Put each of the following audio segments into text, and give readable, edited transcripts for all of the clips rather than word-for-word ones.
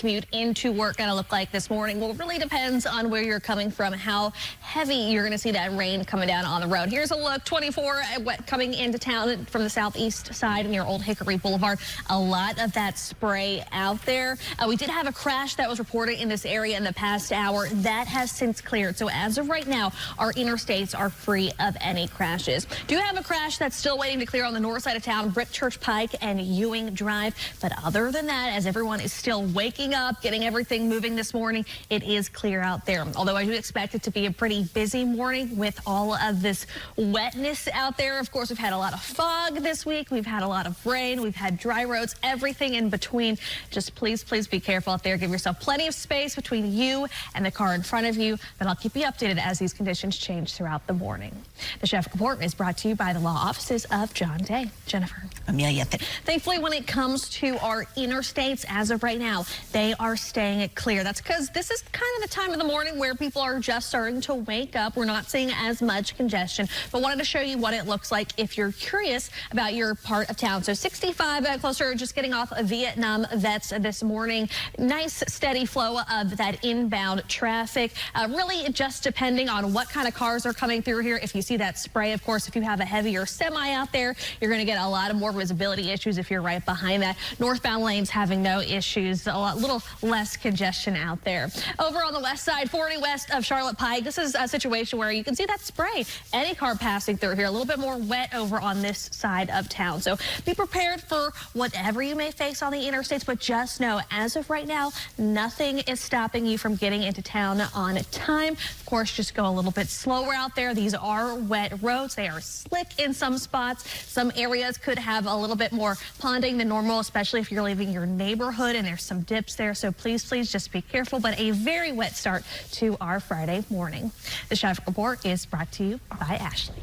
commute into work going to look like this morning? Well, it really depends on where you're coming from, how heavy you're going to see that rain coming down on the road. Here's a look, 24 coming into town from the southeast side near Old Hickory Boulevard. A lot of that spray out there. We did have a crash that was reported in this area in the past hour. That has since cleared. So as of right now, our interstates are free of any crashes. Do have a crash that's still waiting to clear on the north side of town, Brick Church Pike and Ewing Drive. But other than that, as everyone is still waking up, getting everything moving this morning, it is clear out there. Although I do expect it to be a pretty busy morning with all of this wetness out there. Of course, we've had a lot of fog this week. We've had a lot of rain. We've had dry roads, everything in between. Just please be careful out there. Give yourself plenty of space between you and the car in front of you. But I'll keep you updated as these conditions change throughout the morning. The Chef Report is brought to you by the law offices of John Day. Jennifer. Amelia. Thankfully, when it comes to our interstates, as of right now, they are staying clear. That's because this is kind of the time of the morning where people are just starting to wake up. We're not seeing as much congestion, but wanted to show you what it looks like if you're curious about your part of town. So 65 closer, just getting off of Vietnam Vets this morning. Nice steady flow of that inbound traffic. Really just depending on what kind of cars are coming through here. If you see that spray, of course, if you have a heavier semi out there, you're going to get a lot of more visibility issues if you're right behind that. Northbound lanes having no issues, a little less congestion out there. Over on the west side, 40 west of Charlotte Pike, this is a situation where you can see that spray. Any car passing through here, a little bit more wet over on this side of town. So be prepared for whatever you may face on the interstates, but just know as of right now, nothing is stopping you from getting into town on time. Of course, just go a little bit slower out there. These are wet roads. They are slick in some spots. Some areas could have a little bit more ponding than normal, especially if you're leaving your neighborhood and there's some dips there. So please just be careful, but a very wet start to our Friday morning. The Traffic Report is brought to you by Ashley.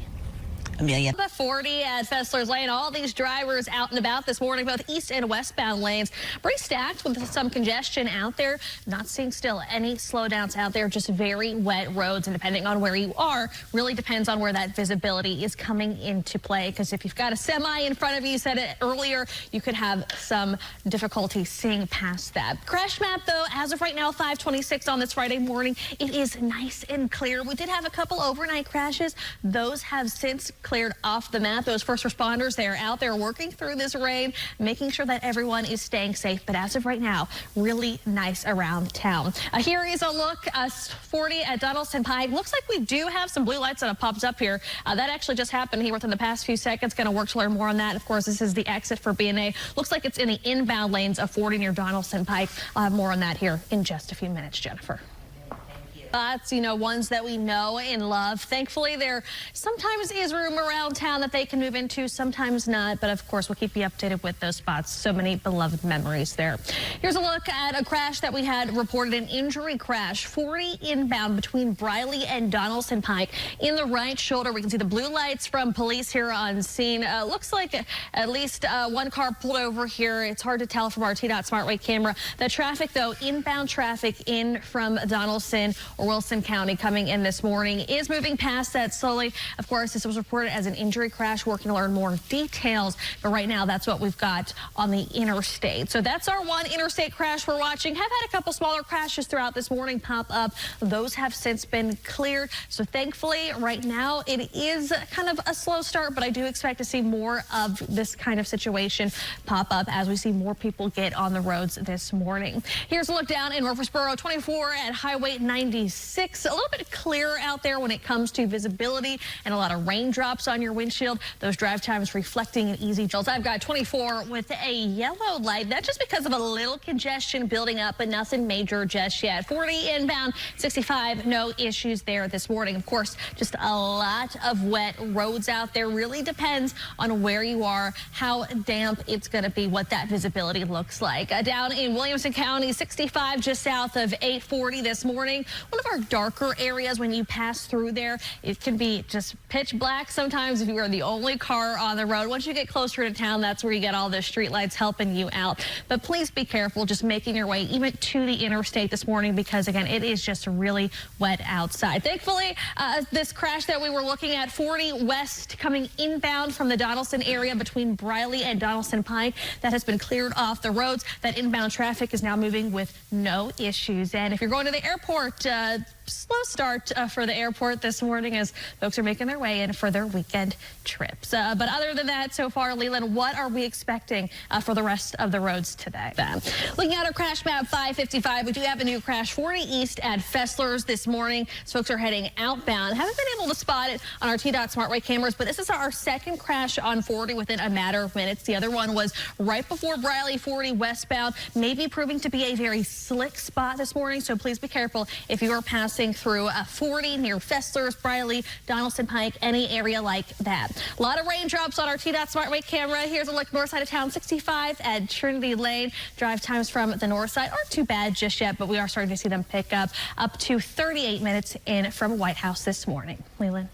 Amelia. The 40 at Fessler's Lane. All these drivers out and about this morning, both east and westbound lanes. Pretty stacked with some congestion out there. Not seeing still any slowdowns out there, just very wet roads. And depending on where you are, really depends on where that visibility is coming into play. Because if you've got a semi in front of you, said it earlier, you could have some difficulty seeing past that. Crash map, though, as of right now, 5:26 on this Friday morning, it is nice and clear. We did have a couple overnight crashes. Those have since cleared off the map. Those first responders, they are out there working through this rain, making sure that everyone is staying safe. But as of right now, really nice around town. Here is a look, 40 at Donaldson Pike. Looks like we do have some blue lights that have popped up here. That actually just happened here within the past few seconds. Going to work to learn more on that. Of course, this is the exit for B&A. Looks like it's in the inbound lanes of 40 near Donaldson Pike. I'll have more on that here in just a few minutes, Jennifer. Spots, ones that we know and love. Thankfully, there sometimes is room around town that they can move into, sometimes not. But of course, we'll keep you updated with those spots. So many beloved memories there. Here's a look at a crash that we had reported, an injury crash. 40 inbound between Briley and Donaldson Pike. In the right shoulder, we can see the blue lights from police here on scene. Looks like at least one car pulled over here. It's hard to tell from our T-Dot SmartWay camera. The traffic, though, inbound traffic in from Donaldson or Wilson County coming in this morning is moving past that slowly. Of course, this was reported as an injury crash. Working to learn more details, but right now that's what we've got on the interstate. So that's our one interstate crash we're watching. Have had a couple smaller crashes throughout this morning pop up. Those have since been cleared. So thankfully, right now it is kind of a slow start, but I do expect to see more of this kind of situation pop up as we see more people get on the roads this morning. Here's a look down in Murfreesboro, 24 at Highway 96. A little bit clearer out there when it comes to visibility and a lot of raindrops on your windshield. Those drive times reflecting an easy jolt. I've got 24 with a yellow light. That's just because of a little congestion building up, but nothing major just yet. 40 inbound, 65, no issues there this morning. Of course, just a lot of wet roads out there. Really depends on where you are, how damp it's going to be, what that visibility looks like. Down in Williamson County, 65 just south of 840 this morning. One of our darker areas, when you pass through there, it can be just pitch black sometimes if you are the only car on the road. Once you get closer to town, that's where you get all the street lights helping you out. But please be careful just making your way even to the interstate this morning, because again, it is just really wet outside. Thankfully, this crash that we were looking at, 40 West coming inbound from the Donaldson area between Briley and Donaldson Pike, that has been cleared off the roads. That inbound traffic is now moving with no issues. And if you're going to the airport, slow start for the airport this morning as folks are making their way in for their weekend trips. But other than that, so far, Leland, what are we expecting for the rest of the roads today? Looking at our crash map 555, we do have a new crash 40 east at Fessler's this morning. So folks are heading outbound. Haven't been able to spot it on our T-Dot SmartWay cameras, but this is our second crash on 40 within a matter of minutes. The other one was right before Briley 40 westbound, maybe proving to be a very slick spot this morning. So please be careful if you are passing through 40 near Fessler's, Briley, Donaldson Pike, any area like that. A lot of raindrops on our T-Dot SmartWay camera. Here's a look north side of town, 65 at Trinity Lane. Drive times from the north side aren't too bad just yet, but we are starting to see them pick up to 38 minutes in from White House this morning. Leland.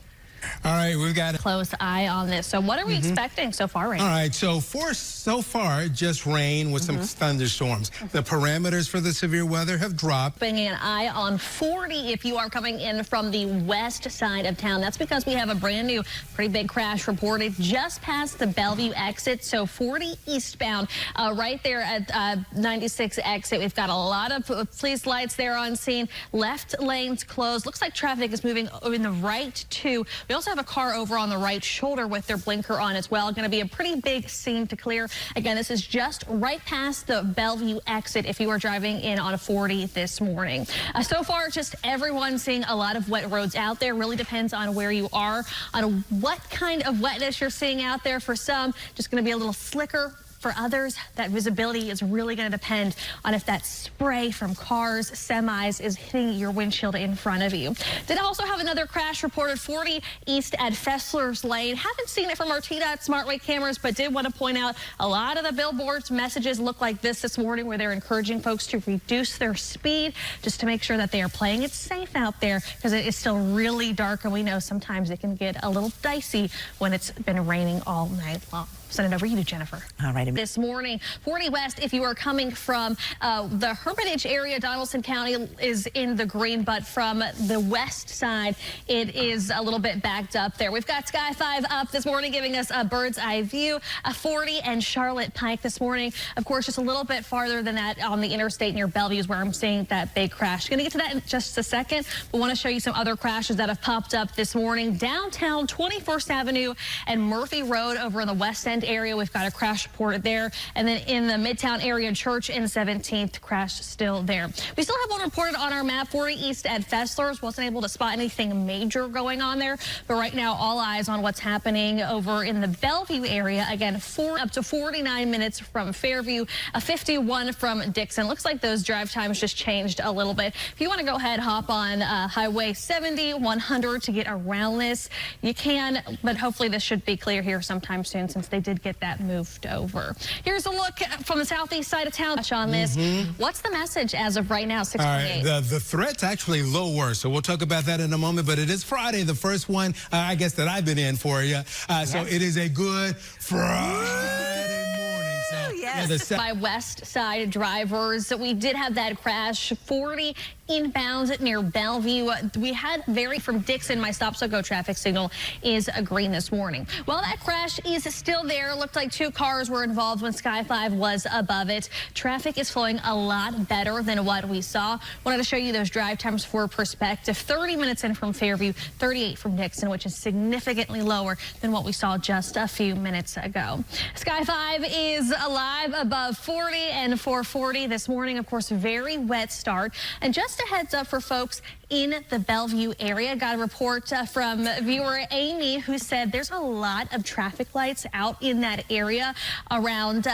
All right, we've got a close eye on this. So what are we expecting so far, Rain? All right, so so far, just rain with some thunderstorms. The parameters for the severe weather have dropped. Keeping an eye on 40 if you are coming in from the west side of town. That's because we have a brand new, pretty big crash reported just past the Bellevue exit. So 40 eastbound, right there at 96 exit. We've got a lot of police lights there on scene. Left lanes closed. Looks like traffic is moving in the right too. We also have a car over on the right shoulder with their blinker on as well. Going to be a pretty big scene to clear. Again, this is just right past the Bellevue exit if you are driving in on a 40 this morning. So far, just everyone seeing a lot of wet roads out there. Really depends on where you are, on what kind of wetness you're seeing out there. For some, just going to be a little slicker. For others, that visibility is really going to depend on if that spray from cars, semis is hitting your windshield in front of you. Did also have another crash reported 40 east at Fessler's Lane. Haven't seen it from our T-Dot SmartWay cameras, but did want to point out a lot of the billboards messages look like this morning, where they're encouraging folks to reduce their speed just to make sure that they are playing it safe out there, because it is still really dark, and we know sometimes it can get a little dicey when it's been raining all night long. Send it over to you, Jennifer. All right. This morning, 40 West, if you are coming from the Hermitage area, Donaldson County is in the green, but from the west side, it is a little bit backed up there. We've got Sky 5 up this morning, giving us a bird's eye view. 40 and Charlotte Pike this morning. Of course, just a little bit farther than that on the interstate near Bellevue is where I'm seeing that big crash. Going to get to that in just a second, but want to show you some other crashes that have popped up this morning. Downtown 21st Avenue and Murphy Road over in the West End area, we've got a crash reported there. And then in the Midtown area, Church and 17th, crash still there. We still have one reported on our map, 40 east at Fessler's. Wasn't able to spot anything major going on there, but right now all eyes on what's happening over in the Bellevue area. Again, up to 49 minutes from Fairview, 51 from Dixon. Looks like those drive times just changed a little bit. If you want to go ahead, hop on Highway 70, 100 to get around this, you can, but hopefully this should be clear here sometime soon, since they did get that moved over. Here's a look from the southeast side of town on this. What's the message as of right now, 628? All right, the threat's actually lower, so we'll talk about that in a moment, but it is Friday, the first one, I guess, that I've been in for you. So it is a good Friday morning. So, yes. By west side drivers, we did have that crash, 40 inbound near Bellevue. We had from Dixon. My stop so go traffic signal is green this morning. Well, that crash is still there. Looked like 2 cars were involved when Sky 5 was above it. Traffic is flowing a lot better than what we saw. Wanted to show you those drive times for perspective. 30 minutes in from Fairview, 38 from Dixon, which is significantly lower than what we saw just a few minutes ago. Sky 5 is alive above 40 and 440 this morning. Of course, very wet start. And just a heads up for folks in the Bellevue area. Got a report from viewer Amy, who said there's a lot of traffic lights out in that area around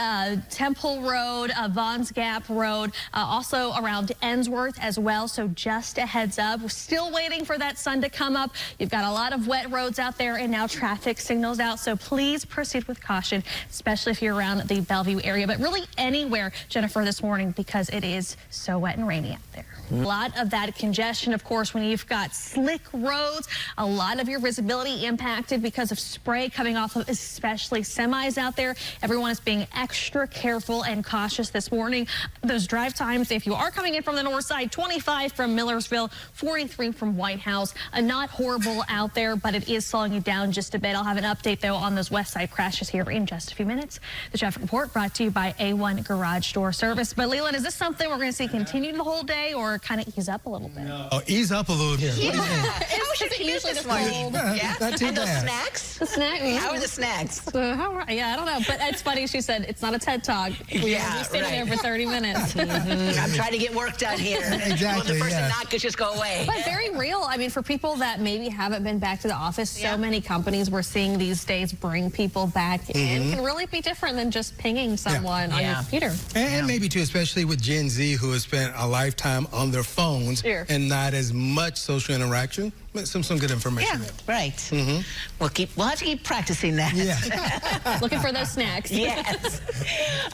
Temple Road, Vons Gap Road, also around Ensworth as well. So just a heads up. We're still waiting for that sun to come up. You've got a lot of wet roads out there and now traffic signals out. So please proceed with caution, especially if you're around the Bellevue area, but really anywhere, Jennifer, this morning, because it is so wet and rainy out there. A lot of that congestion, of course, when you've got slick roads, a lot of your visibility impacted because of spray coming off of especially semis out there. Everyone is being extra careful and cautious this morning. Those drive times, if you are coming in from the north side, 25 from Millersville, 43 from White House. Not horrible out there, but it is slowing you down just a bit. I'll have an update, though, on those west side crashes here in just a few minutes. The traffic report brought to you by A1 Garage Door Service. But Leland, is this something we're going to see continue the whole day or kind of ease up a little bit? Oh, ease up a little bit. Yeah. How was your usually this the morning? Yeah, not too and those bad. snacks? The snack. How are the snacks? Yeah, I don't know. But it's funny. She said it's not a TED Talk. We're sitting there for 30 minutes. I'm trying to get work done here. Exactly, Well, the person yeah. not could just go away. But very real. I mean, for people that maybe haven't been back to the office, so many companies we're seeing these days bring people back in can really be different than just pinging someone on your computer. And maybe, too, especially with Gen Z who has spent a lifetime on their phones and not as much social interaction. Some good information Yeah, there. right. We'll have to keep practicing that. Yeah. Looking for those snacks. Yes.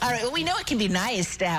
All right. Well, we know it can be nice to have